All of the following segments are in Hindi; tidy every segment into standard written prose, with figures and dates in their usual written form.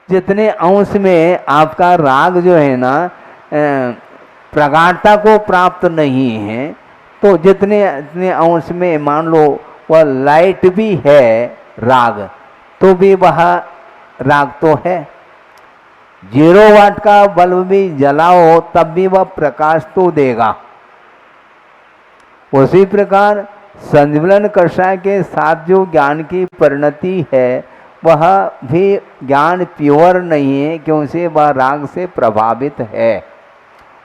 जितने अंश में आपका राग जो है ना प्रगाढ़ता को प्राप्त नहीं है, तो जितने जितने अंश में मान लो वह लाइट भी है राग, तो भी वह राग तो है। 0 वाट का बल्ब भी जलाओ तब भी वह प्रकाश तो देगा। उसी प्रकार संज्वलन कषाय के साथ जो ज्ञान की परिणति है वह भी ज्ञान प्योर नहीं है, क्योंकि वह राग से प्रभावित है।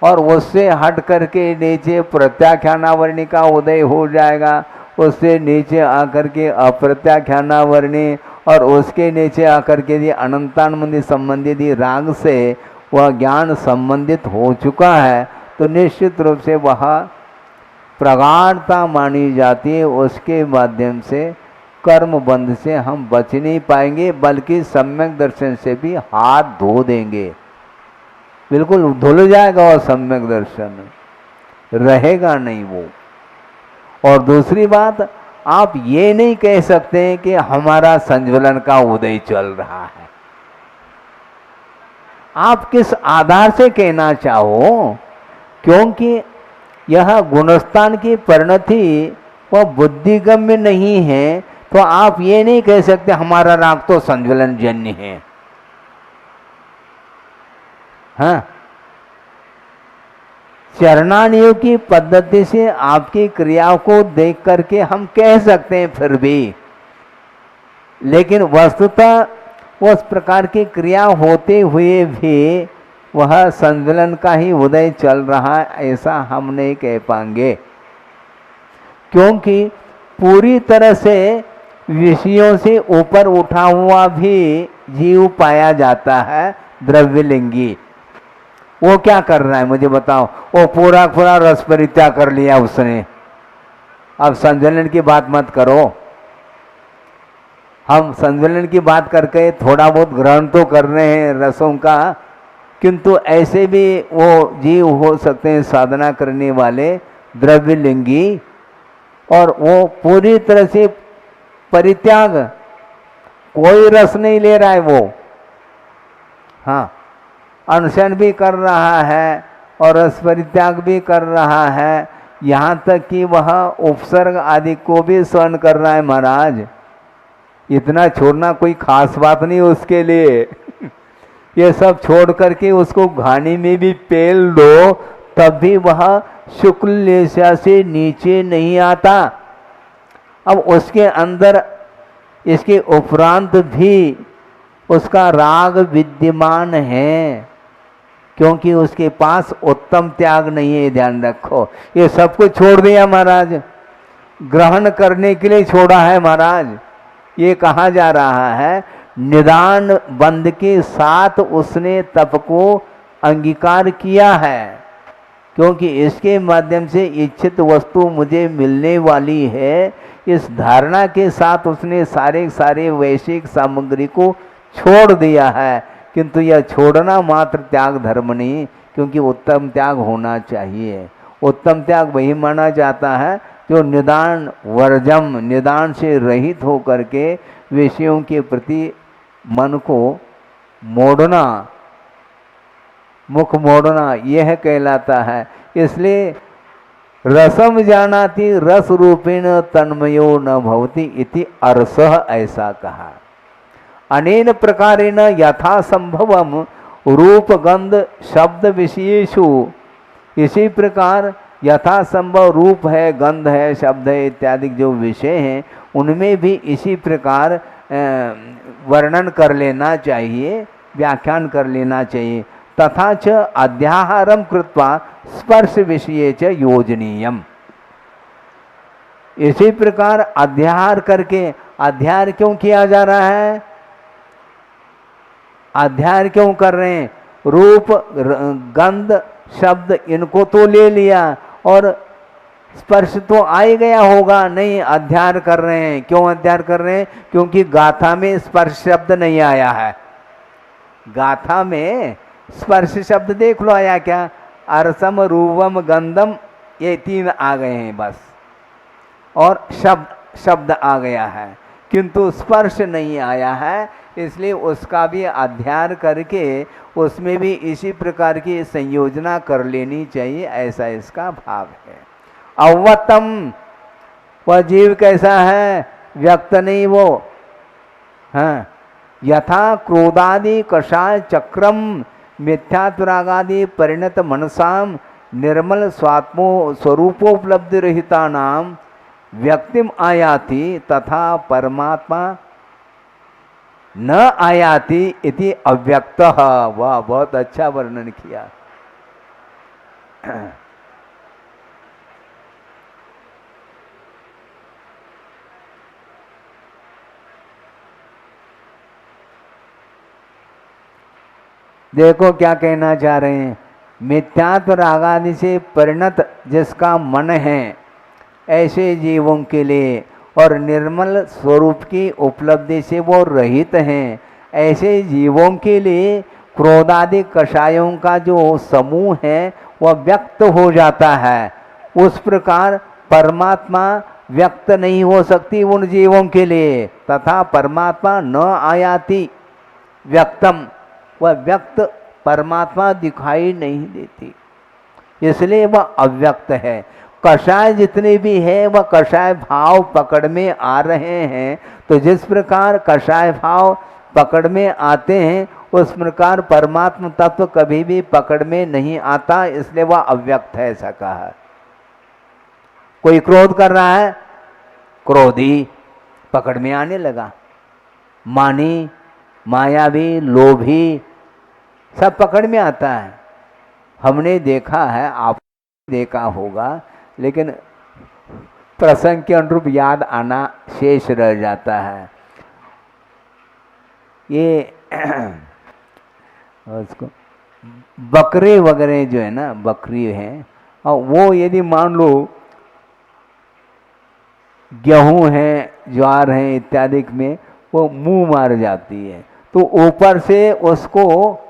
और उससे हट करके नीचे प्रत्याख्यानावर्णी का उदय हो जाएगा, उससे नीचे आकर के अप्रत्याख्यानावर्णी, और उसके नीचे आकर के ये अनंतानुबंधी संबंधित राग से वह ज्ञान संबंधित हो चुका है, तो निश्चित रूप से वह प्रगाढ़ता मानी जाती है। उसके माध्यम से कर्म बंध से हम बच नहीं पाएंगे, बल्कि सम्यक दर्शन से भी हाथ धो देंगे। बिल्कुल धुल जाएगा और सम्यक दर्शन रहेगा नहीं वो। और दूसरी बात, आप ये नहीं कह सकते कि हमारा संज्वलन का उदय चल रहा है। आप किस आधार से कहना चाहो, क्योंकि यह गुणस्थान की परिणति वह बुद्धिगम्य नहीं है, तो आप ये नहीं कह सकते हमारा राग तो संज्वलन जन्य है। हाँ, चरणानियोग की पद्धति से आपकी क्रियाओं को देख करके हम कह सकते हैं फिर भी, लेकिन वस्तुतः उस प्रकार की क्रिया होते हुए भी वह संज्वलन का ही उदय चल रहा है, ऐसा हम नहीं कह पाएंगे। क्योंकि पूरी तरह से विषयों से ऊपर उठा हुआ भी जीव पाया जाता है द्रव्यलिंगी। वो क्या कर रहा है मुझे बताओ? वो पूरा पूरा रस परित्याग कर लिया उसने। अब संज्वलन की बात मत करो। हम संज्वलन की बात करके थोड़ा बहुत ग्रहण तो कर रहे हैं रसों का, किंतु ऐसे भी वो जीव हो सकते हैं साधना करने वाले द्रव्यलिंगी, और वो पूरी तरह से परित्याग, कोई रस नहीं ले रहा है वो। हाँ, अनशन भी कर रहा है और रस परित्याग भी कर रहा है, यहाँ तक कि वह उपसर्ग आदि को भी सहन कर रहा है महाराज। इतना छोड़ना कोई खास बात नहीं उसके लिए। ये सब छोड़ करके उसको घानी में भी पेल दो तब भी वह शुक्ल लेशा से नीचे नहीं आता। अब उसके अंदर इसके उपरांत भी उसका राग विद्यमान है, क्योंकि उसके पास उत्तम त्याग नहीं है। ध्यान रखो, ये सब कुछ छोड़ दिया महाराज, ग्रहण करने के लिए छोड़ा है महाराज। ये कहा जा रहा है निदान बंध के साथ उसने तप को अंगीकार किया है, क्योंकि इसके माध्यम से इच्छित वस्तु मुझे मिलने वाली है। इस धारणा के साथ उसने सारे वैश्विक सामग्री को छोड़ दिया है, किंतु यह छोड़ना मात्र त्याग धर्म नहीं, क्योंकि उत्तम त्याग होना चाहिए। उत्तम त्याग वही माना जाता है जो निदान वर्जम, निदान से रहित हो करके विषयों के प्रति मन को मोड़ना, मुख मोड़ना, यह कहलाता है। इसलिए रसम जानाति रस रूपेण तन्मयो न भवति इति अरसः, ऐसा कहा। अनेन प्रकारेण यथा संभवम रूप गंध शब्द विषयेषु, इसी प्रकार यथा संभव रूप है, गंध है, शब्द है इत्यादि जो विषय हैं उनमें भी इसी प्रकार वर्णन कर लेना चाहिए, व्याख्यान कर लेना चाहिए। तथा च अध्याहारम कृत्वा स्पर्श विषये च योजनीयम, इसी प्रकार अध्याहार करके, अध्याहार क्यों किया जा रहा है? अध्याहार क्यों कर रहे हैं? रूप गंध शब्द इनको तो ले लिया और स्पर्श तो आ ही गया होगा, नहीं अध्याहार कर रहे हैं। क्यों अध्याहार कर रहे हैं? क्योंकि गाथा में स्पर्श शब्द नहीं आया है। गाथा में स्पर्श शब्द देख लो आया क्या? अरसम रूपम गंधम, ये 3 आ गए हैं बस, और शब्द आ गया है, किंतु स्पर्श नहीं आया है। इसलिए उसका भी अध्ययन करके उसमें भी इसी प्रकार की संयोजना कर लेनी चाहिए, ऐसा इसका भाव है। अव्वतम, वह जीव कैसा है? व्यक्त नहीं वो, हाँ। यथा क्रोधादि कषाय चक्रम मिथ्यात्वरागादि परिणत मनसाम निर्मल स्वात्मो स्वरूपोपलब्धि रहिता नाम व्यक्तिम आयाति तथा परमात्मा न आयाति इति अव्यक्त। वाह, बहुत अच्छा वर्णन किया। देखो क्या कहना चाह रहे हैं। मिथ्यात्व रागादि से परिणत जिसका मन है ऐसे जीवों के लिए, और निर्मल स्वरूप की उपलब्धि से वो रहित हैं, ऐसे जीवों के लिए क्रोधादि कषायों का जो समूह है वह व्यक्त हो जाता है। उस प्रकार परमात्मा व्यक्त नहीं हो सकती उन जीवों के लिए, तथा परमात्मा न आयाति व्यक्तम, वह व्यक्त परमात्मा दिखाई नहीं देती, इसलिए वह अव्यक्त है। कषाय जितने भी है वह कषाय भाव पकड़ में आ रहे हैं, तो जिस प्रकार कषाय भाव पकड़ में आते हैं उस प्रकार परमात्मा तत्व कभी भी पकड़ में नहीं आता, इसलिए वह अव्यक्त है, ऐसा कहा। कोई क्रोध कर रहा है, क्रोधी पकड़ में आने लगा, मानी, मायावी, लोभी, सब पकड़ में आता है। हमने देखा है, आपने देखा होगा, लेकिन प्रसंग के अनुरूप याद आना शेष रह जाता है। ये उसको बकरे वगैरह जो है ना, बकरी है, और वो यदि मान लो गेहूं है, ज्वार है इत्यादि में वो मुंह मार जाती है, तो ऊपर से उसको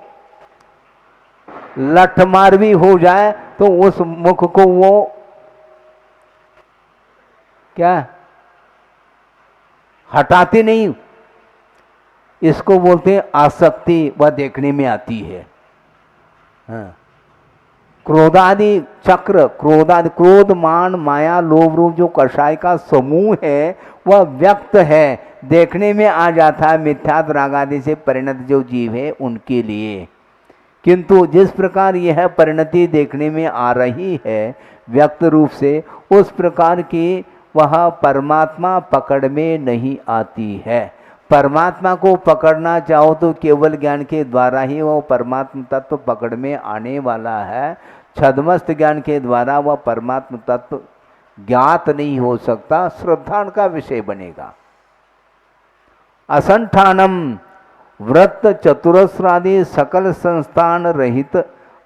लठमार भी हो जाए तो उस मुख को वो क्या हटाते नहीं, इसको बोलते हैं आसक्ति, वह देखने में आती है। हाँ। क्रोधादि चक्र, क्रोधादि, क्रोध, मान, माया, लोभ, रूप जो कषाय का समूह है वह व्यक्त है, देखने में आ जाता है मिथ्यात्व रागादि से परिणत जो जीव है उनके लिए। किंतु जिस प्रकार यह परिणति देखने में आ रही है व्यक्त रूप से, उस प्रकार की वह परमात्मा पकड़ में नहीं आती है। परमात्मा को पकड़ना चाहो तो केवल ज्ञान के द्वारा ही वह परमात्मा तत्व पकड़ में आने वाला है। छद्मस्त ज्ञान के द्वारा वह परमात्मा तत्व ज्ञात नहीं हो सकता, श्रद्धान का विषय बनेगा। असंठानम व्रत चतुरस्रादि सकल संस्थान रहित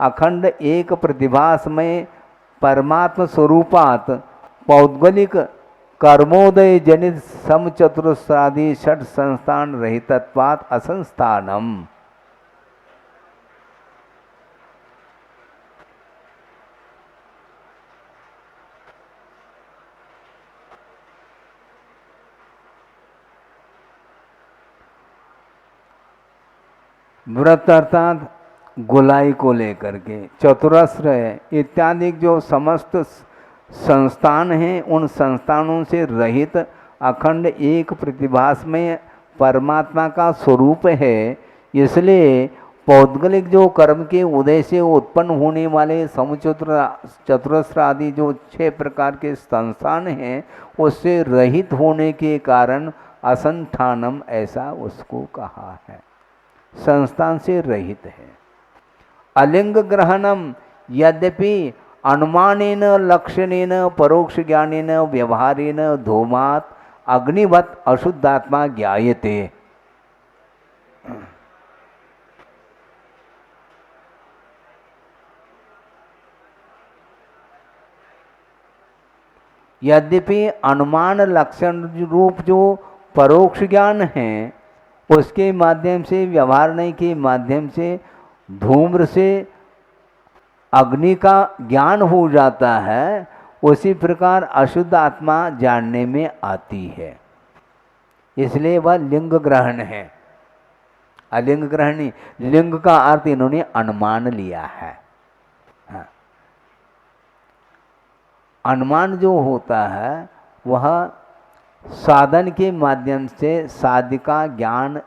अखंड एक प्रतिभासमय परमात्म स्वरूपात पौद्गलिक कर्मोदय जनित समचतुरस्रादि षट संस्थान रहितत्वात् असंस्थानम। व्रत अर्थात गोलाई को लेकर के, चतुरस्र है इत्यादि जो समस्त संस्थान हैं, उन संस्थानों से रहित अखंड एक प्रतिभासमय परमात्मा का स्वरूप है। इसलिए पौद्गलिक जो कर्म के उदय से उत्पन्न होने वाले चतुरस्र आदि जो 6 प्रकार के संस्थान हैं उससे रहित होने के कारण असंठानम ऐसा उसको कहा है, संस्थान से रहित है। अलिंग ग्रहणम यद्यपि अनुमानेन लक्षणेन परोक्ष ज्ञानेन व्यवहारेण धूमात् अग्निवत् अशुद्धात्मा ज्ञायते। यद्यपि अनुमान लक्षण रूप जो परोक्ष ज्ञान है उसके माध्यम से, व्यवहार के माध्यम से, धूम्र से अग्नि का ज्ञान हो जाता है, उसी प्रकार अशुद्ध आत्मा जानने में आती है, इसलिए वह लिंग ग्रहण है। अलिंग ग्रहण नहीं, लिंग का अर्थ इन्होंने अनुमान लिया है। हाँ। अनुमान जो होता है वह साधन के माध्यम से साध्य का ज्ञान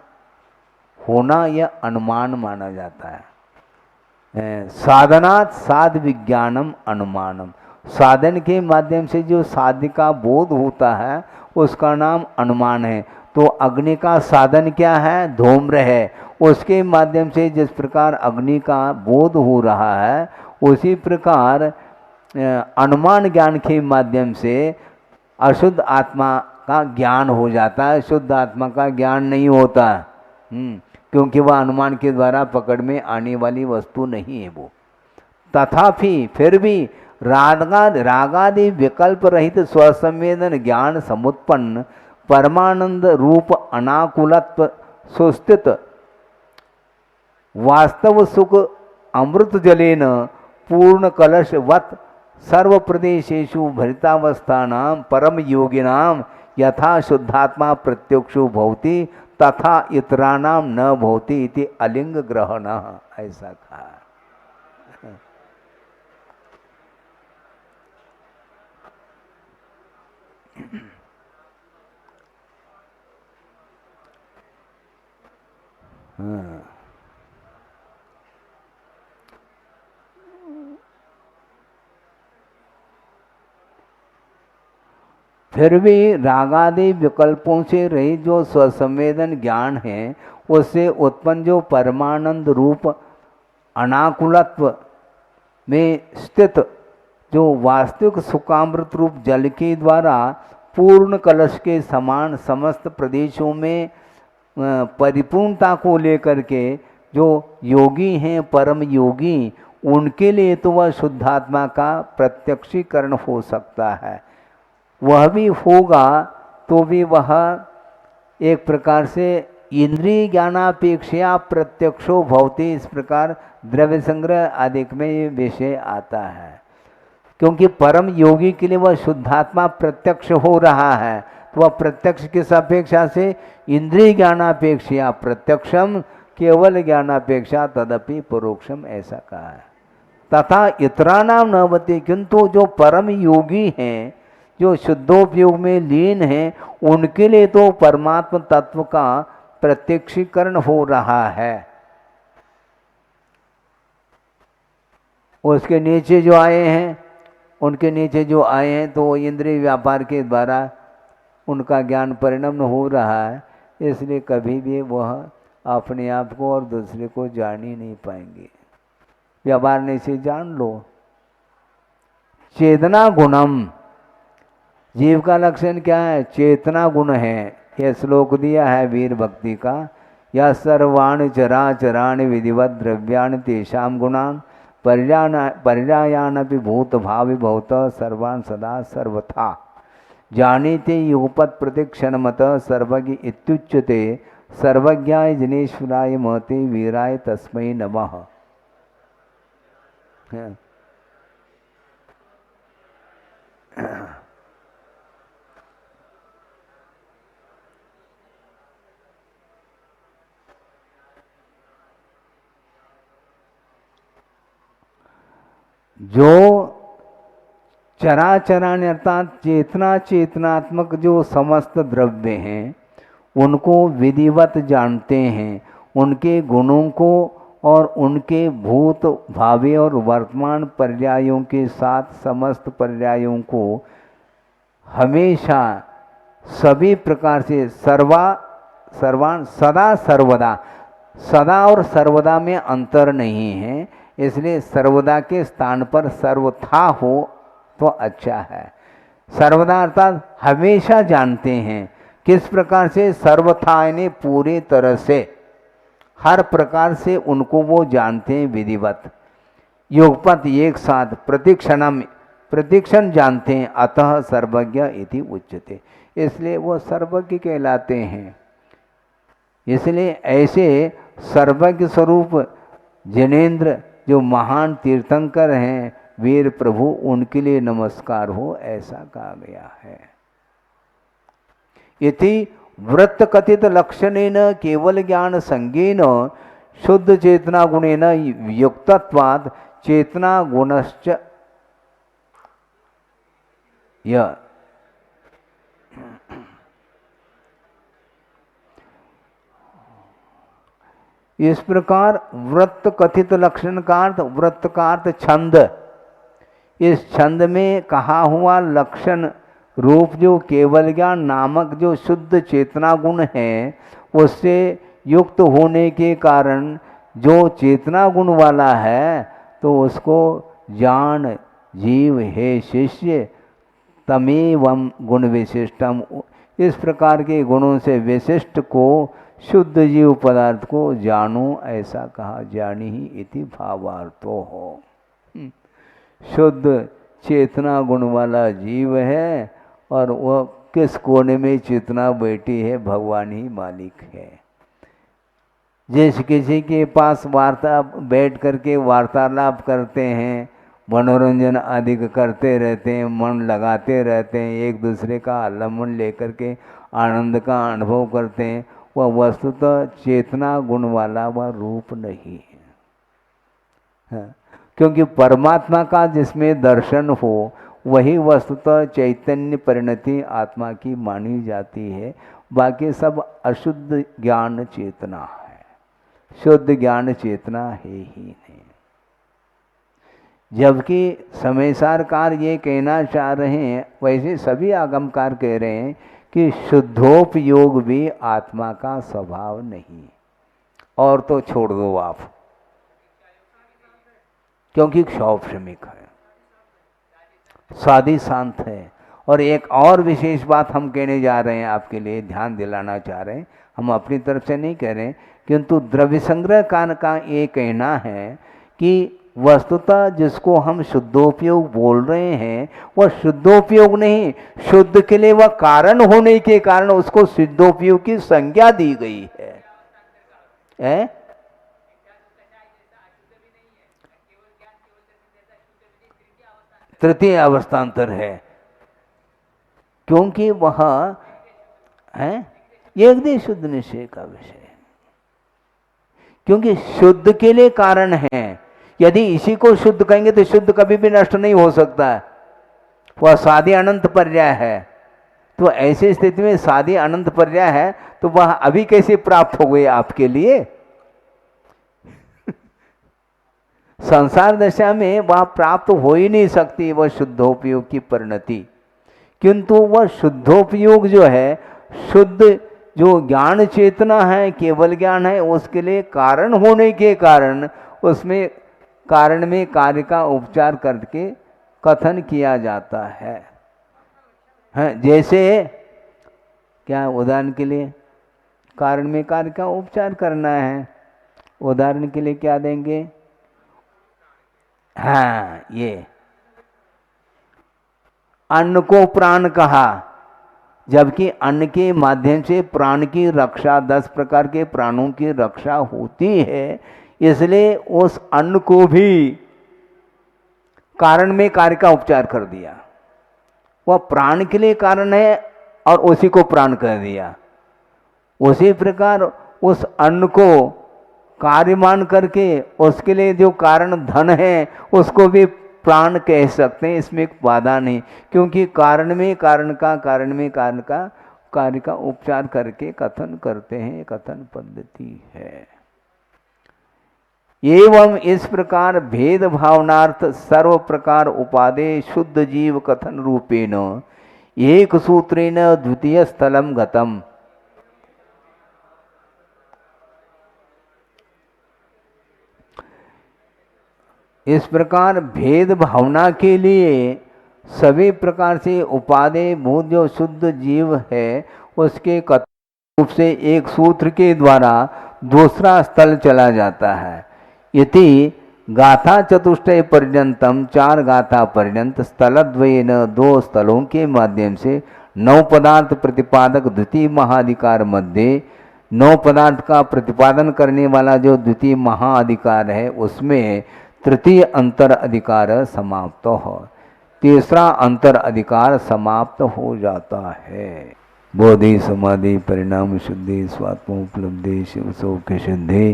होना यह अनुमान माना जाता है। साधनात् साध विज्ञानम अनुमानम, साधन के माध्यम से जो साध्य का बोध होता है उसका नाम अनुमान है। तो अग्नि का साधन क्या है? धूम्र है। उसके माध्यम से जिस प्रकार अग्नि का बोध हो रहा है उसी प्रकार अनुमान ज्ञान के माध्यम से अशुद्ध आत्मा का ज्ञान हो जाता है, शुद्ध आत्मा का ज्ञान नहीं होता। क्योंकि वह अनुमान के द्वारा पकड़ में आने वाली वस्तु नहीं है वो। तथापि फिर भी रागादि विकल्प रहित स्वसंवेदन ज्ञान समुत्पन्न परमानंद रूप अनाकुलत्व सुस्थित वास्तव सुख अमृत जलेन पूर्ण कलशवत सर्व प्रदेशेषु भरितावस्थानां परम योगिनां यथा शुद्धात्मा प्रत्यक्षो भवति तथा इतराणाम न भवति इति अलिंग ग्रहण, ऐसा कहा। फिर भी रागादि विकल्पों से रहित जो स्वसंवेदन ज्ञान है उससे उत्पन्न जो परमानंद रूप अनाकुलत्व में स्थित जो वास्तविक सुखामृत रूप जल के द्वारा पूर्ण कलश के समान समस्त प्रदेशों में परिपूर्णता को लेकर के जो योगी हैं, परम योगी, उनके लिए तो वह शुद्धात्मा का प्रत्यक्षीकरण हो सकता है। वह भी होगा तो भी वह एक प्रकार से इंद्रिय ज्ञानापेक्षा प्रत्यक्षो भवति, इस प्रकार द्रव्य संग्रह आदि में ये विषय आता है। क्योंकि परम योगी के लिए वह शुद्धात्मा प्रत्यक्ष हो रहा है, तो वह प्रत्यक्ष किस अपेक्षा से? इंद्रिय ज्ञानापेक्षा प्रत्यक्षम केवल ज्ञानापेक्षा तदपि परोक्षम, ऐसा कहा है। तथा इतराणाम न भवति, किंतु जो परम योगी हैं, जो शुद्धोपयोग में लीन हैं, उनके लिए तो परमात्म तत्व का प्रत्यक्षीकरण हो रहा है। उसके नीचे जो आए हैं, उनके नीचे जो आए हैं तो इंद्रिय व्यापार के द्वारा उनका ज्ञान परिणम्य हो रहा है, इसलिए कभी भी वह अपने आप को और दूसरे को जान ही नहीं पाएंगे। व्यवहार से जान लो। चेतना गुणम, जीव का लक्षण क्या है? चेतना गुण है। यह श्लोक दिया है वीर भक्ति का। या सर्वाणि चराचराणि विधिवत द्रव्याणि तेषां गुणान् पर्यायानपि भूत भावि भवत सर्वान् सदा सर्वथा जानीते युगपत् प्रतिक्षणमत सर्वज्ञ इत्युच्यते सर्वज्ञाय जिनेश्वराय महते वीराय तस्मै नमः। जो चराचराणि अर्थात चेतना चेतनात्मक जो समस्त द्रव्य हैं उनको विधिवत जानते हैं, उनके गुणों को और उनके भूत भावी और वर्तमान पर्यायों के साथ समस्त पर्यायों को हमेशा सभी प्रकार से सर्वान सदा सर्वदा, सदा और सर्वदा में अंतर नहीं है, इसलिए सर्वदा के स्थान पर सर्वथा हो तो अच्छा है। सर्वदा अर्थात हमेशा जानते हैं। किस प्रकार से? सर्वथा यानी पूरी तरह से, हर प्रकार से उनको वो जानते हैं विधिवत। योगपत एक साथ प्रतिक्षण जानते हैं, अतः सर्वज्ञ इति उच्यते, इसलिए वो सर्वज्ञ कहलाते हैं। इसलिए ऐसे सर्वज्ञ स्वरूप जिनेन्द्र जो महान तीर्थंकर हैं, वीर प्रभु, उनके लिए नमस्कार हो, ऐसा कहा गया है। इति वृत्त कथित लक्षणेन केवल ज्ञान संज्ञेन शुद्ध चेतना गुणेन युक्तत्वात् चेतना गुणश्च यह। इस प्रकार वृत्त कथित लक्षण का अर्थ, वृत्त का अर्थ छंद, इस छंद में कहा हुआ लक्षण रूप जो केवल ज्ञान नामक जो शुद्ध चेतना गुण है, उससे युक्त होने के कारण जो चेतना गुण वाला है तो उसको जान जीव हे शिष्य तमेवं गुण विशिष्टम, इस प्रकार के गुणों से विशिष्ट को शुद्ध जीव पदार्थ को जानो ऐसा कहा। जानी ही इति भावार्थो हो। शुद्ध चेतना गुण वाला जीव है और वह किस कोने में चेतना बैठी है, भगवान ही मालिक है। जिस किसी के पास वार्ता बैठ करके वार्तालाप करते हैं, मनोरंजन आदि करते रहते हैं, मन लगाते रहते हैं, एक दूसरे का आलम्बन लेकर के आनंद का अनुभव करते हैं, वह वस्तुतः चेतना गुण वाला वह रूप नहीं है। क्योंकि परमात्मा का जिसमें दर्शन हो वही वस्तुतः चैतन्य परिणति आत्मा की मानी जाती है। बाकी सब अशुद्ध ज्ञान चेतना है, शुद्ध ज्ञान चेतना है ही नहीं। जबकि समयसारकार ये कहना चाह रहे हैं, वैसे सभी आगमकार कह रहे हैं कि शुद्धोपयोग भी आत्मा का स्वभाव नहीं। और तो छोड़ दो आप, क्योंकि क्षौभ्रमिक है, साधी शांत है। और एक और विशेष बात हम कहने जा रहे हैं, आपके लिए ध्यान दिलाना चाह रहे हैं, हम अपनी तरफ से नहीं कह रहे, किंतु द्रव्य संग्रह कान का ये कहना है कि वस्तुतः जिसको हम शुद्धोपयोग बोल रहे हैं वह शुद्धोपयोग नहीं, शुद्ध के लिए वह कारण होने के कारण उसको शुद्धोपयोग की संज्ञा दी गई है? तृतीय अवस्थान्तर है, क्योंकि वह है एक देश शुद्ध निश्चय का विषय, क्योंकि शुद्ध के लिए कारण है। यदि इसी को शुद्ध कहेंगे तो शुद्ध कभी भी नष्ट नहीं हो सकता है, वह साधी अनंत पर्याय है। तो ऐसी स्थिति में साधी अनंत पर्याय है तो वह अभी कैसे प्राप्त हो गई आपके लिए? संसार दशा में वह प्राप्त हो ही नहीं सकती वह शुद्धोपयोग की परिणति। किंतु वह शुद्धोपयोग जो है, शुद्ध जो ज्ञान चेतना है, केवल ज्ञान है, उसके लिए कारण होने के कारण उसमें कारण में कार्य का उपचार करके कथन किया जाता है। जैसे क्या उदाहरण के लिए कारण में कार्य का उपचार करना है, उदाहरण के लिए क्या देंगे? हाँ, ये अन्न को प्राण कहा, जबकि अन्न के माध्यम से प्राण की रक्षा, 10 प्रकार के प्राणों की रक्षा होती है, इसलिए उस अन्न को भी कारण में कार्य का उपचार कर दिया। वह प्राण के लिए कारण है और उसी को प्राण कर दिया। उसी प्रकार उस अन्न को कार्य मान करके उसके लिए जो कारण धन है उसको भी प्राण कह सकते हैं, इसमें बाधा नहीं, क्योंकि कारण में कारण का, कारण में कारण का कार्य का उपचार करके कथन करते हैं, कथन पद्धति है। एवं इस प्रकार भेद भावनार्थ सर्व प्रकार उपादेय शुद्ध जीव कथन रूपेण एक सूत्रेण द्वितीय स्थलम गतम। इस प्रकार भेद भावना के लिए सभी प्रकार से उपादेय भूत जो शुद्ध जीव है उसके कथन रूप से एक सूत्र के द्वारा दूसरा स्थल चला जाता है। इति गाथा चतुष्टय पर्यंतम, 4 गाथा पर्यंत स्थलद्वयेन 2 स्थलों के माध्यम से 9 पदार्थ प्रतिपादक द्वितीय महाधिकार मध्य 9 पदार्थ का प्रतिपादन करने वाला जो द्वितीय महाअधिकार है उसमें तृतीय अंतर अधिकार समाप्त हो, तीसरा अंतर अधिकार समाप्त हो जाता है। बोधि समाधि परिणाम शुद्धि स्वात्मोपलब्धि शिव सौख्य सिद्धि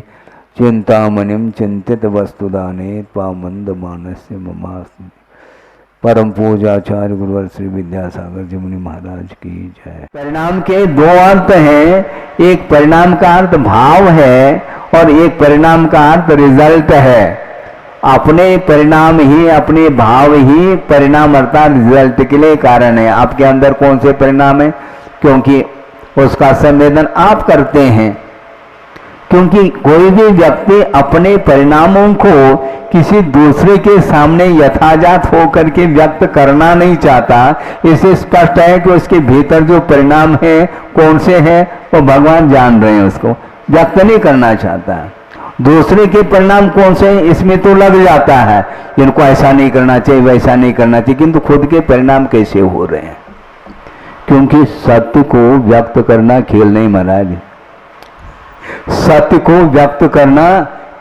चिंतामणिम चिंतित वस्तुदाने पामंद मानस्य ममास्मि। परम पूजाचार्य गुरुवर श्री विद्यासागर जी मुनि महाराज की जय। परिणाम के दो अर्थ हैं, एक परिणाम का अर्थ भाव है और एक परिणाम का अर्थ रिजल्ट है। अपने परिणाम ही, अपने भाव ही परिणाम अर्थात रिजल्ट के लिए कारण है। आपके अंदर कौन से परिणाम है? क्योंकि उसका संवेदन आप करते हैं। क्योंकि कोई भी व्यक्ति अपने परिणामों को किसी दूसरे के सामने यथाजात होकर के व्यक्त करना नहीं चाहता। इससे स्पष्ट है कि उसके भीतर जो परिणाम है कौन से हैं वो भगवान जान रहे हैं, उसको व्यक्त नहीं करना चाहता। दूसरे के परिणाम कौन से हैं इसमें तो लग जाता है, इनको ऐसा नहीं करना चाहिए, वैसा नहीं करना चाहिए, किंतु खुद के परिणाम कैसे हो रहे हैं? क्योंकि सत्य को व्यक्त करना खेल नहीं महाराज, सत्य को व्यक्त करना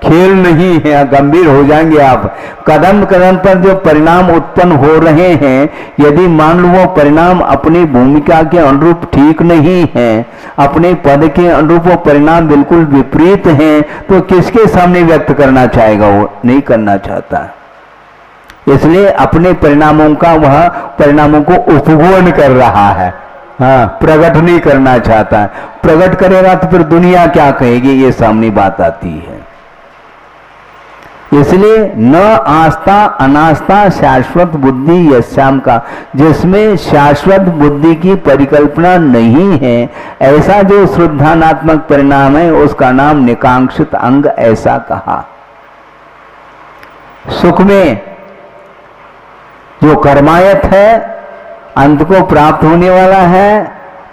खेल नहीं है, गंभीर हो जाएंगे आप। कदम कदम पर जो परिणाम उत्पन्न हो रहे हैं, यदि मान लो वो परिणाम अपनी भूमिका के अनुरूप ठीक नहीं है, अपने पद के अनुरूप वो परिणाम बिल्कुल विपरीत हैं, तो किसके सामने व्यक्त करना चाहेगा? वो नहीं करना चाहता। इसलिए अपने परिणामों का वह परिणामों को उपभोग कर रहा है, हाँ, प्रकट नहीं करना चाहता। प्रकट करेगा तो फिर दुनिया क्या कहेगी, ये सामने बात आती है। इसलिए न आस्था अनास्था शाश्वत बुद्धि यस्याम का, जिसमें शाश्वत बुद्धि की परिकल्पना नहीं है, ऐसा जो श्रद्धानात्मक परिणाम है उसका नाम निकांक्षित अंग ऐसा कहा। सुख में जो कर्मायत है, अंत को प्राप्त होने वाला है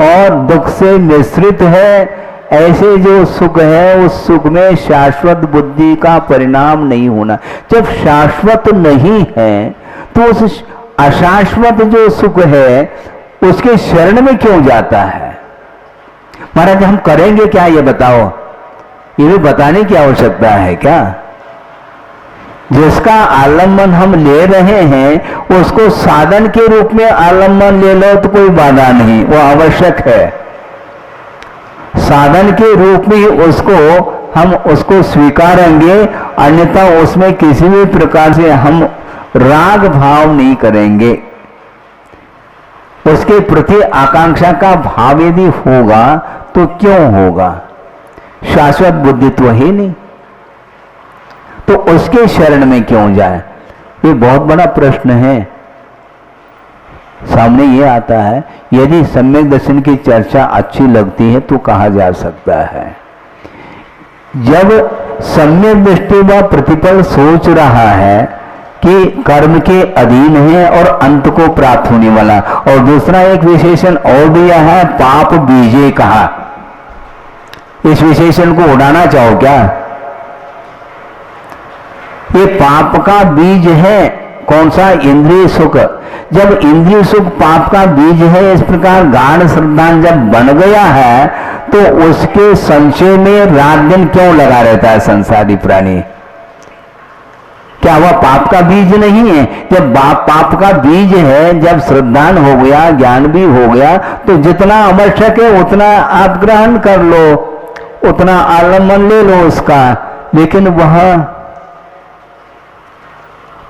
और दुख से मिश्रित है, ऐसे जो सुख है उस सुख में शाश्वत बुद्धि का परिणाम नहीं होना। जब शाश्वत नहीं है तो उस अशाश्वत जो सुख है उसके शरण में क्यों जाता है? महाराज हम करेंगे क्या ये बताओ? ये भी बताने की आवश्यकता है क्या? जिसका आलम्बन हम ले रहे हैं उसको साधन के रूप में आलम्बन ले लो तो कोई बाधा नहीं, वो आवश्यक है। साधन के रूप में उसको हम उसको स्वीकारेंगे, अन्यथा उसमें किसी भी प्रकार से हम राग भाव नहीं करेंगे। उसके प्रति आकांक्षा का भाव यदि होगा तो क्यों होगा? शाश्वत बुद्धि तो है नहीं, तो उसके शरण में क्यों जाए? ये बहुत बड़ा प्रश्न है। सामने ये आता है, यदि सम्यक दर्शन की चर्चा अच्छी लगती है तो कहा जा सकता है, जब सम्यक दृष्टि व प्रतिपल सोच रहा है कि कर्म के अधीन है और अंत को प्राप्त होने वाला, और दूसरा एक विशेषण और दिया है पाप बीजे कहा। इस विशेषण को उड़ाना चाहो क्या? ये पाप का बीज है। कौन सा? इंद्रिय सुख। जब इंद्रिय सुख पाप का बीज है, इस प्रकार गाढ़ श्रद्धा जब बन गया है तो उसके संशय में रात दिन क्यों लगा रहता है संसारी प्राणी? क्या वह पाप का बीज नहीं है? जब पाप का बीज है, जब श्रद्धान हो गया, ज्ञान भी हो गया, तो जितना आवश्यक है उतना आप ग्रहण कर लो, उतना आलम्बन ले लो उसका। लेकिन वह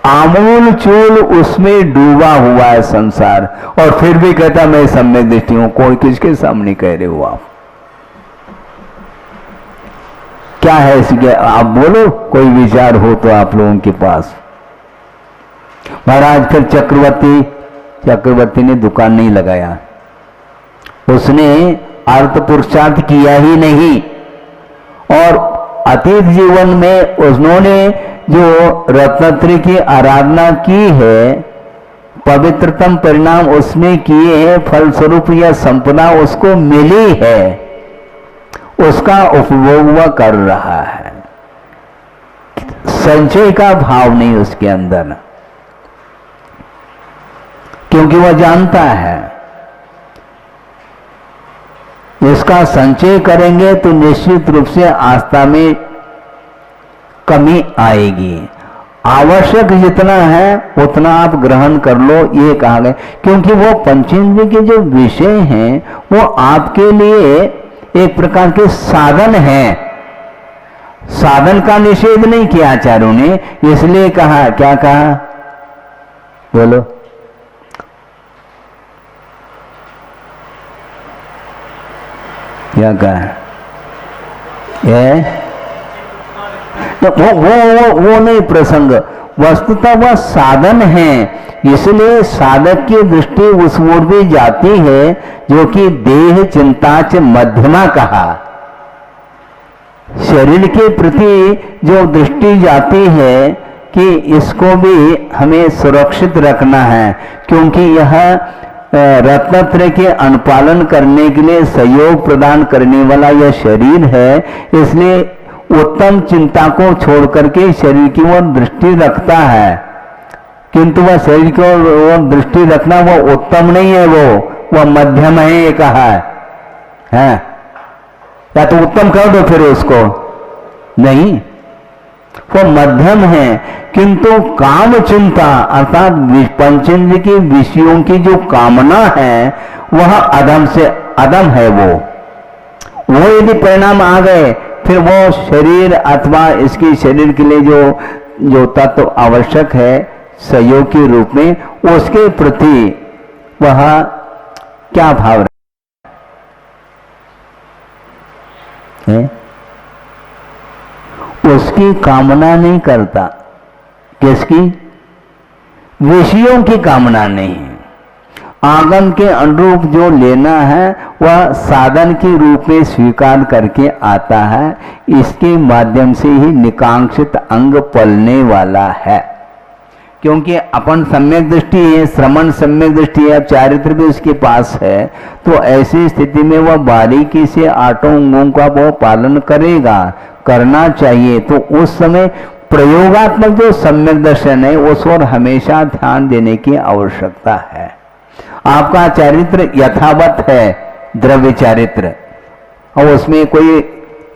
आमूल चूल उसमें डूबा हुआ है संसार, और फिर भी कहता मैं सम्यक दृष्टि हूं। कोई किसके सामने कह रहे हो आप? क्या है इसके? आप बोलो, कोई विचार हो तो आप लोगों के पास। महाराज फिर चक्रवर्ती ने दुकान नहीं लगाया, उसने अर्थ पुरुषार्थ किया ही नहीं, और अतीत जीवन में उन्होंने जो रत्नत्रय की आराधना की है, पवित्रतम परिणाम उसमें किए हैं, फलस्वरूप यह संपदा उसको मिली है, उसका उपभोग वह कर रहा है। संचय का भाव नहीं उसके अंदर, क्योंकि वह जानता है इसका संचय करेंगे तो निश्चित रूप से आस्था में कमी आएगी। आवश्यक जितना है उतना आप ग्रहण कर लो, ये कहा गया। क्योंकि वो पंचेंद्रिय के जो विषय हैं वो आपके लिए एक प्रकार के साधन हैं, साधन का निषेध नहीं किया आचार्यों ने, इसलिए कहा, क्या कहा बोलो, क्या कहा, तो वो नहीं प्रसंग, वस्तुतः वह साधन है, इसलिए साधक की दृष्टि उस ओर भी जाती है जो कि देह चिंताच मध्यमा कहा। शरीर के प्रति जो दृष्टि जाती है कि इसको भी हमें सुरक्षित रखना है, क्योंकि यह रत्नत्रय के अनुपालन करने के लिए सहयोग प्रदान करने वाला यह शरीर है, इसलिए उत्तम चिंता को छोड़ करके शरीर की ओर दृष्टि रखता है। किंतु वह शरीर की ओर दृष्टि रखना वो उत्तम नहीं है, वो मध्यम है, ये कहा है। या तो उत्तम कर दो फिर उसको, नहीं, वो मध्यम है। किंतु काम चिंता अर्थात पंचेंद्रिय के विषयों की जो कामना है वह अधम से अधम है। वो यदि परिणाम आ गए फिर वो शरीर अथवा इसकी शरीर के लिए जो तत्व आवश्यक है सहयोग के रूप में, उसके प्रति वह क्या भाव है, उसकी कामना नहीं करता। किसकी? विषयों की कामना नहीं। आगम के अनुरूप जो लेना है वह साधन के रूप में स्वीकार करके आता है, इसके माध्यम से ही निकांक्षित अंग पलने वाला है। क्योंकि अपन सम्यक दृष्टि है, श्रवण सम्यक दृष्टि है, चारित्र भी उसके पास है, तो ऐसी स्थिति में वह बारीकी से आठों अंगों का वो पालन करेगा, करना चाहिए। तो उस समय प्रयोगात्मक जो सम्यक दर्शन है उस ओर हमेशा ध्यान देने की आवश्यकता है। आपका चारित्र यथावत है, द्रव्य चारित्र, और उसमें कोई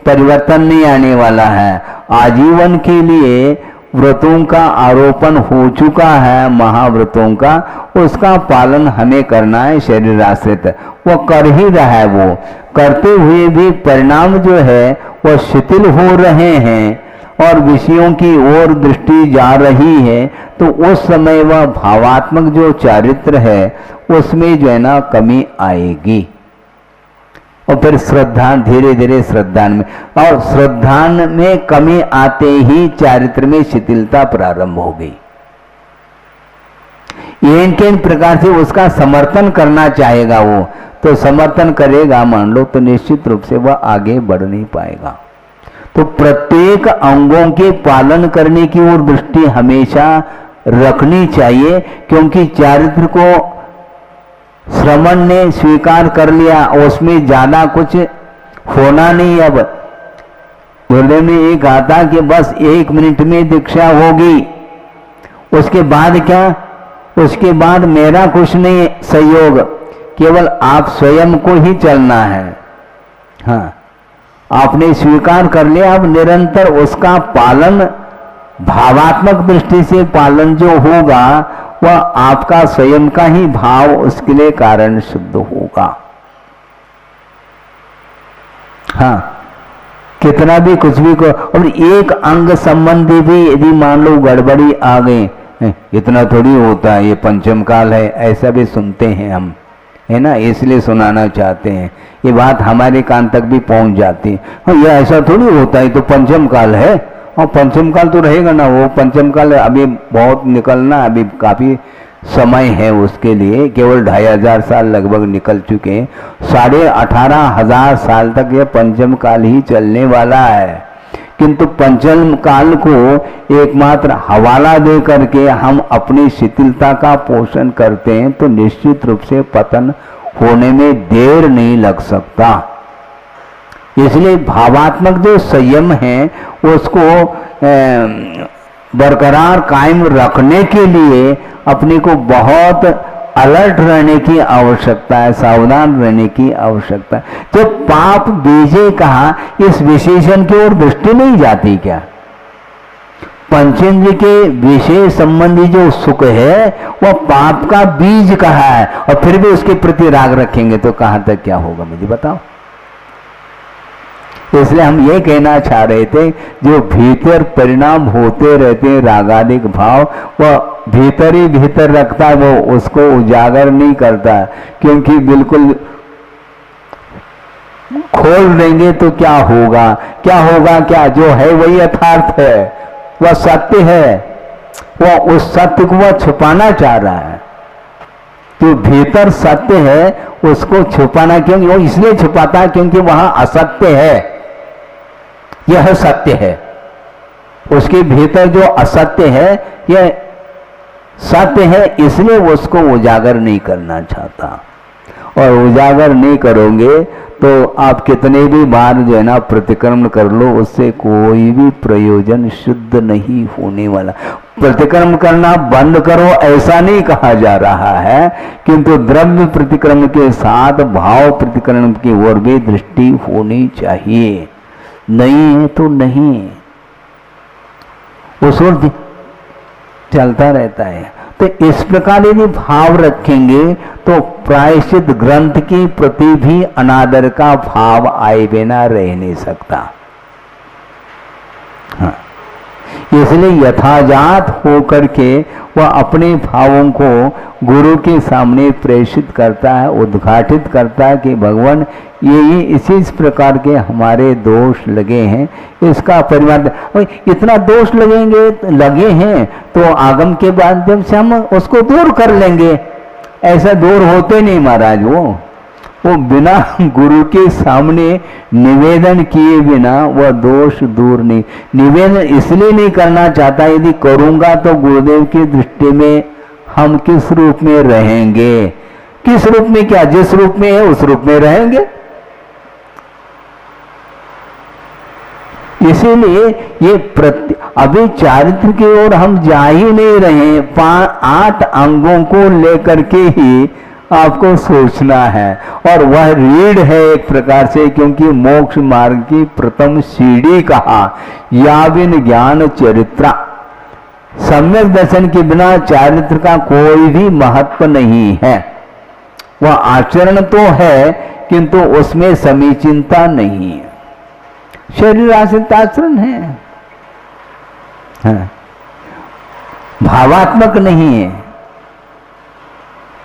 परिवर्तन नहीं आने वाला है। आजीवन के लिए व्रतों का आरोपण हो चुका है, महाव्रतों का, उसका पालन हमें करना है। शरीर आश्रित वो कर ही रहा है, वो करते हुए भी परिणाम जो है वो शिथिल हो रहे हैं और विषयों की ओर दृष्टि जा रही है। तो उस समय वह भावात्मक जो चारित्र है उसमें जो है ना कमी आएगी, और फिर श्रद्धा धीरे धीरे श्रद्धान में, और श्रद्धान में कमी आते ही चारित्र में शिथिलता प्रारंभ हो गई। इन प्रकार से उसका समर्थन करना चाहेगा वो, तो समर्थन करेगा मान लो, तो निश्चित रूप से वह आगे बढ़ नहीं पाएगा। तो प्रत्येक अंगों के पालन करने की ओर दृष्टि हमेशा रखनी चाहिए, क्योंकि चारित्र को श्रवण ने स्वीकार कर लिया, उसमें ज्यादा कुछ होना नहीं। अब गुरुदेव ने ये कहा था कि बस 1 मिनट में दीक्षा होगी, उसके बाद क्या, उसके बाद मेरा कुछ नहीं सहयोग, केवल आप स्वयं को ही चलना है। हाँ, आपने स्वीकार कर लिया, अब निरंतर उसका पालन, भावात्मक दृष्टि से पालन जो होगा वह आपका स्वयं का ही भाव उसके लिए कारण सिद्ध होगा। हाँ, कितना भी कुछ भी को, और एक अंग संबंधी भी यदि मान लो गड़बड़ी आ गई, इतना थोड़ी होता है, ये पंचम काल है, ऐसा भी सुनते हैं हम, है ना, इसलिए सुनाना चाहते हैं। ये बात हमारे कान तक भी पहुंच जाती है। हाँ, ये ऐसा थोड़ी होता है, तो पंचम काल है, और पंचम काल तो रहेगा ना, वो पंचम काल अभी बहुत निकलना, अभी काफी समय है उसके लिए, केवल 2500 साल लगभग निकल चुके हैं, 18,500 साल तक यह पंचम काल ही चलने वाला है। किंतु पंचम काल को एकमात्र हवाला दे करके हम अपनी शिथिलता का पोषण करते हैं, तो निश्चित रूप से पतन होने में देर नहीं लग सकता। इसलिए भावात्मक जो संयम है उसको बरकरार कायम रखने के लिए अपने को बहुत अलर्ट रहने की आवश्यकता है, सावधान रहने की आवश्यकता है। जब पाप बीजे कहा, इस विशेषण की ओर दृष्टि नहीं जाती क्या? पंचेंद्र के विषय संबंधी जो सुख है वह पाप का बीज कहा है, और फिर भी उसके प्रति राग रखेंगे तो कहां तक क्या होगा मुझे बताओ। इसलिए हम ये कहना चाह रहे थे, जो भीतर परिणाम होते रहते हैं रागादिक भाव, वह भीतर ही भीतर रखता है, वो उसको उजागर नहीं करता, क्योंकि बिल्कुल खोल देंगे तो क्या होगा, क्या जो है वही यथार्थ है, वह सत्य है, वह उस सत्य को वह छुपाना चाह रहा है। तो भीतर सत्य है उसको छुपाना क्यों, वो इसलिए छुपाता है क्योंकि वहां असत्य है, यह सत्य है। उसके भीतर जो असत्य है यह सत्य है, इसलिए वो उसको उजागर नहीं करना चाहता। और उजागर नहीं करोगे तो आप कितने भी बार जो है ना प्रतिक्रमण कर लो, उससे कोई भी प्रयोजन शुद्ध नहीं होने वाला। प्रतिक्रमण करना बंद करो ऐसा नहीं कहा जा रहा है, किंतु द्रव्य प्रतिक्रमण के साथ भाव प्रतिक्रमण की ओर भी दृष्टि होनी चाहिए। नहीं है तो नहीं, उस ओर चलता रहता है। तो इस प्रकार यदि भाव रखेंगे तो प्रायश्चित ग्रंथ के प्रति भी अनादर का भाव आए बिना रह नहीं सकता। हाँ, इसलिए यथाजात होकर के वह अपने भावों को गुरु के सामने प्रेषित करता है, उद्घाटित करता है कि भगवान ये इसी प्रकार के हमारे दोष लगे हैं, इसका परिवर्तन। इतना दोष लगे हैं तो आगम के माध्यम से हम उसको दूर कर लेंगे। ऐसा दूर होते नहीं महाराज, वो बिना गुरु के सामने निवेदन किए बिना वह दोष दूर नहीं। निवेदन इसलिए नहीं करना चाहता, यदि करूंगा तो गुरुदेव की दृष्टि में हम किस रूप में रहेंगे, किस रूप में, क्या जिस रूप में है उस रूप में रहेंगे। इसीलिए ये अभी चारित्र की ओर हम जा ही नहीं रहे, 8 अंगों को लेकर के ही आपको सोचना है। और वह रीढ़ है एक प्रकार से, क्योंकि मोक्ष मार्ग की प्रथम सीढ़ी कहा, याविन ज्ञान चरित्र। सम्यक दर्शन के बिना चारित्र का कोई भी महत्व नहीं है। वह आचरण तो है किंतु उसमें समीचीनता नहीं है, शरीर आश्रित आचरण है, हाँ। भावात्मक नहीं है।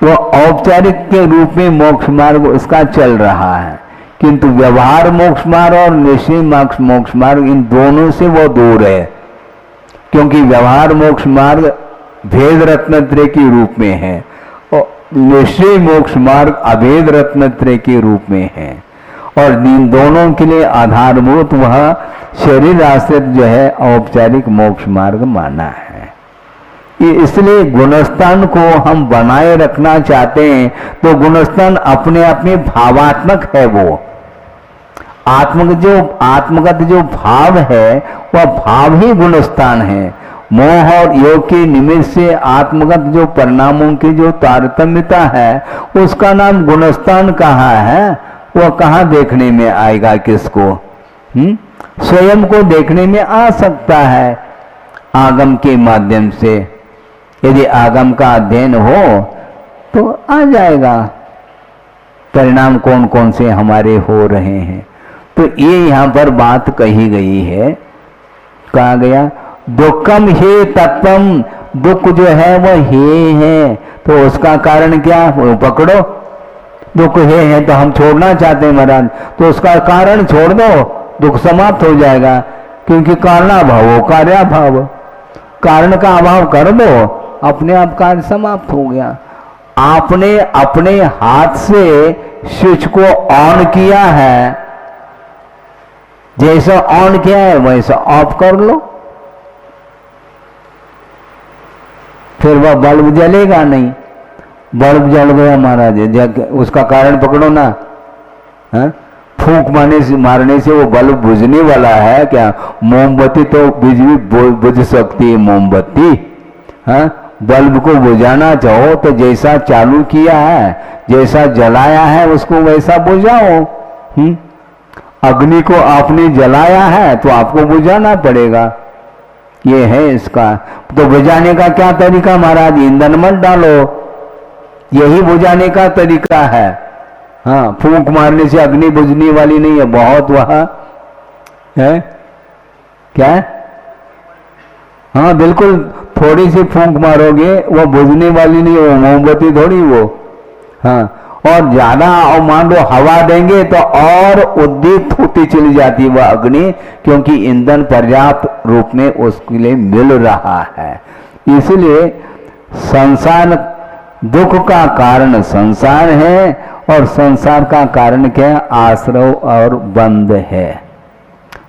वो औपचारिक के रूप में मोक्ष मार्ग उसका चल रहा है, किंतु व्यवहार मोक्ष मार्ग और निश्चय मोक्ष मार्ग, इन दोनों से वो दूर है। क्योंकि व्यवहार मोक्ष मार्ग भेद रत्नत्रय के रूप में है और निश्चय मोक्ष मार्ग अभेद रत्नत्रय के रूप में है। और इन दोनों के लिए आधारभूत वह शरीर आश्रित जो है औपचारिक मोक्ष मार्ग माना है। इसलिए गुणस्थान को हम बनाए रखना चाहते हैं तो गुणस्थान अपने आप में भावात्मक है। वो आत्मगत जो भाव है वह भाव ही गुणस्थान है। मोह और योग के निमित्त से आत्मगत जो परिणामों की जो तारतम्यता है उसका नाम गुणस्थान कहा है। वह कहाँ देखने में आएगा, किसको? स्वयं को देखने में आ सकता है आगम के माध्यम से। यदि आगम का अध्ययन हो तो आ जाएगा परिणाम कौन कौन से हमारे हो रहे हैं। तो ये यहाँ पर बात कही गई है, कहा गया दुखम हे तत्वम, दुख जो है वह हे है, तो उसका कारण क्या, वो पकड़ो। दुख है तो हम छोड़ना चाहते हैं महाराज, तो उसका कारण छोड़ दो, दुख समाप्त हो जाएगा। क्योंकि कारणाभाव हो कार्याभाव, कारण का अभाव कर दो, अपने आप कार्य समाप्त हो गया। आपने अपने हाथ से स्विच को ऑन किया है, जैसा ऑन किया है वैसा ऑफ कर लो, फिर वह बल्ब जलेगा नहीं। बल्ब जल गया महाराज, उसका कारण पकड़ो ना। फूंक मारने से वो बल्ब बुझने वाला है क्या? मोमबत्ती तो बिजली बुझ सकती है मोमबत्ती। बल्ब को बुझाना चाहो तो जैसा चालू किया है, जैसा जलाया है उसको वैसा बुझाओ। अग्नि को आपने जलाया है तो आपको बुझाना पड़ेगा। ये है इसका। तो बुझाने का क्या तरीका महाराज? ईंधन मत डालो, यही बुझाने का तरीका है। हाँ, फूंक मारने से अग्नि बुझने वाली नहीं है, बहुत वह है क्या है? हाँ बिल्कुल, थोड़ी सी फूंक मारोगे वो बुझने वाली नहीं, वो मोमबत्ती थोड़ी वो। हाँ, और ज्यादा और मान लो हवा देंगे तो और उद्दीप्त होती चली जाती है वह अग्नि, क्योंकि ईंधन पर्याप्त रूप में उसके लिए मिल रहा है। इसलिए संसार, दुख का कारण संसार है, और संसार का कारण क्या है? आश्रव और बंध है।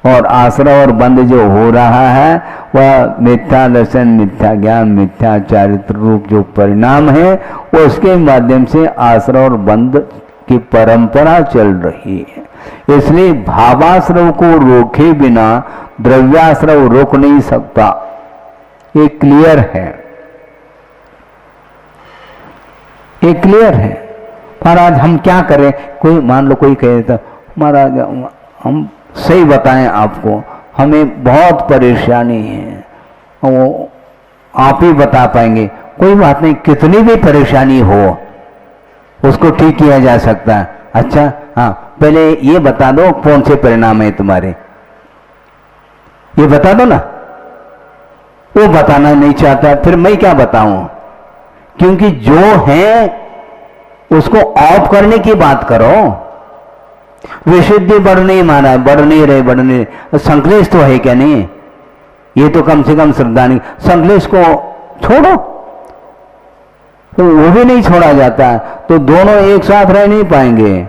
और आश्रय और बंध जो हो रहा है वह मिथ्या दर्शन, मिथ्या ज्ञान, मिथ्या चारित्र रूप जो परिणाम है, उसके माध्यम से आश्रय और बंध की परंपरा चल रही है। इसलिए भावाश्रव को रोके बिना द्रव्याश्रव रोक नहीं सकता, ये क्लियर है, ये क्लियर है। महाराज हम क्या करें? कोई मान लो कोई कहे तो महाराज हम सही बताएं आपको, हमें बहुत परेशानी है, वो आप ही बता पाएंगे। कोई बात नहीं, कितनी भी परेशानी हो उसको ठीक किया जा सकता है। अच्छा हाँ, पहले ये बता दो कौन से परिणाम है तुम्हारे, ये बता दो ना। वो बताना नहीं चाहता, फिर मैं क्या बताऊं? क्योंकि जो है उसको ऑफ करने की बात करो। विशुद्धि बढ़ नहीं माना, बढ़ नहीं रहे, संक्लेश तो है क्या? नहीं, ये तो कम से कम श्रद्धा नहीं। संक्लेश को छोड़ो, तो वो भी नहीं छोड़ा जाता, तो दोनों एक साथ रह नहीं पाएंगे।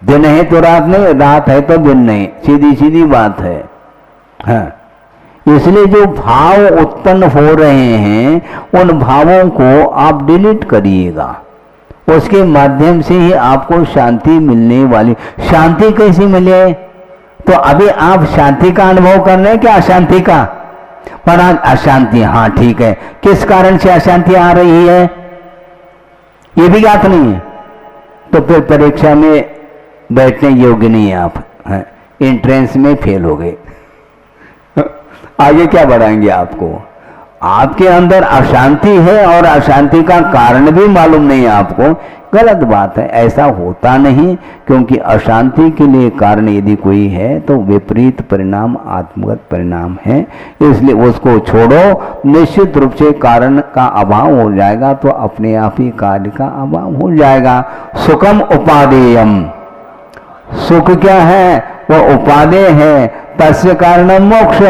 दिन है तो रात नहीं, रात है तो दिन नहीं, सीधी सीधी बात है। हाँ, इसलिए जो भाव उत्पन्न हो रहे हैं उन भावों को आप डिलीट करिएगा, उसके माध्यम से ही आपको शांति मिलने वाली। शांति कैसी मिले? तो अभी आप शांति का अनुभव कर रहे हैं क्या अशांति का? पर आज अशांति, हाँ ठीक है, किस कारण से अशांति आ रही है ये भी ज्ञात नहीं है, तो फिर परीक्षा में बैठने योग्य नहीं है आप, एंट्रेंस में फेल हो गए। आगे क्या बढ़ाएंगे आपको? आपके अंदर अशांति है और अशांति का कारण भी मालूम नहीं है आपको, गलत बात है। ऐसा होता नहीं, क्योंकि अशांति के लिए कारण यदि कोई है तो विपरीत परिणाम आत्मगत परिणाम है। इसलिए उसको छोड़ो, निश्चित रूप से कारण का अभाव हो जाएगा तो अपने आप ही कार्य का अभाव हो जाएगा। सुखम उपादेयम, सुख क्या है? वह उपादेय है, तस्य कारणम मोक्ष।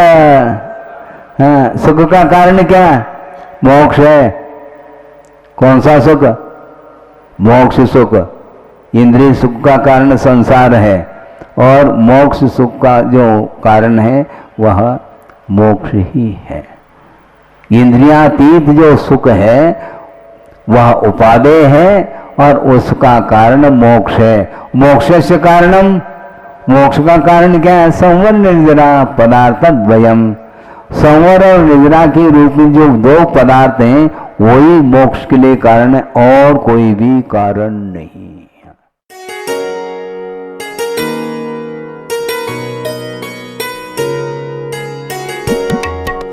हाँ, सुख का कारण क्या? मोक्ष है। कौन सा सुख? मोक्ष सुख। इंद्रिय सुख का कारण संसार है, और मोक्ष सुख का जो कारण है वह मोक्ष ही है। इंद्रियातीत जो सुख है वह उपादेय है, और उसका कारण मोक्ष है। मोक्ष से कारणम, मोक्ष का कारण क्या है? संवर निर्जरा पदार्थ द्वयम। संवर और निद्रा के रूप में जो दो पदार्थ हैं वही मोक्ष के लिए कारण है, और कोई भी कारण नहीं।